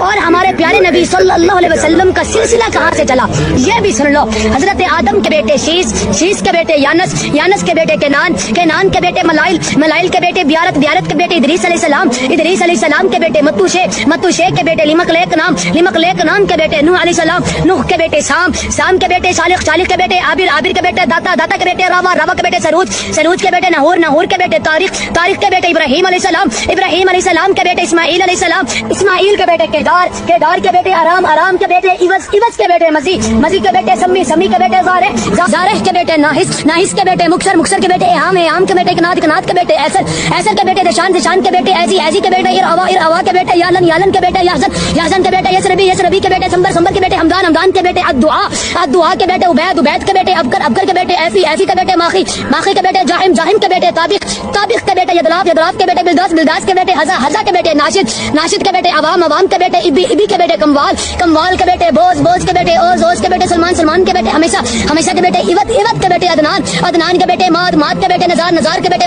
اور ہمارے پیارے نبی صلی اللہ علیہ وسلم کا سلسلہ کہاں سے چلا یہ بھی سن لو. حضرت آدم کے بیٹے شیس، شیس کے بیٹے یانس، یانس کے بیٹے کینان، کینان کے بیٹے ملائل، ملائل کے بیٹے بیارت، بیارت کے بیٹے ادریس علیہ السلام، ادریس علیہ السلام کے بیٹے متوشے، متوشے کے بیٹے لمقلیق نام، لمقلیق نام کے بیٹے نوح علیہ السلام، نوح کے بیٹے سام، سام کے بیٹے صالح، صالح کے بیٹے عابر، عابر کے بیٹے داتا، داتا کے بیٹے راوا، راوا کے بیٹے سروج، سروج کے بیٹے نہور، نہور کے بیٹے تاریخ، تاریخ کے بیٹے ابراہیم علیہ السلام، ابراہیم علیہ السلام کے بیٹے اسماعیل علیہ السلام، اسماعیل کے بیٹے کیدار، کیدار کے بیٹے ارام، ارام کے بیٹے عوض، عوض کے بیٹے مزی، مزی کے بیٹے سمی، سمی کے بیٹے زارح، زارح کے بیٹے ناحس، ناحس کے بیٹے مکسر، مکسر کے بیٹے احام، احام کے بیٹے کنات، کنات کے بیٹے ایسر، ایسر کے بیٹے دشان، دشان کے بیٹے ایزی، ایزی کے بیٹے اروا، اروا کے بیٹے یالن، یالن کے بیٹے یحزن، یحزن کے بیٹے یسربی، یسربی کے بیٹے سمبر، سمبر کے بیٹے حمدان، حمدان کے بیٹے الدعاء، الدعاء کے بیٹے عبید، عبید کے بیٹے ابکر، ابکر کے بیٹے ایفی، ایفی کے بیٹے ماخی، ماخی کے بیٹے جاہم، جاہم کے بیٹے طابق، طابق کے بیٹے یدلاف، یدلاف کے بیٹے بلداس، بلداس کے بیٹے حزا، حزا کے بیٹے ناشد، ناشد کے بیٹے عوام، عوام کے بیٹے ابی، ابی کے بیٹے کموال، کموال کے بیٹے بوز، بوز کے بیٹے اوز، اوز کے بیٹے سلمان، سلمان کے بیٹے ہمیشہ، ہمیشہ کے بیٹے عوت، عوت کے بیٹے عدنان، عدنان کے بیٹے ماد، ماد کے بیٹے نزار، نزار کے بیٹے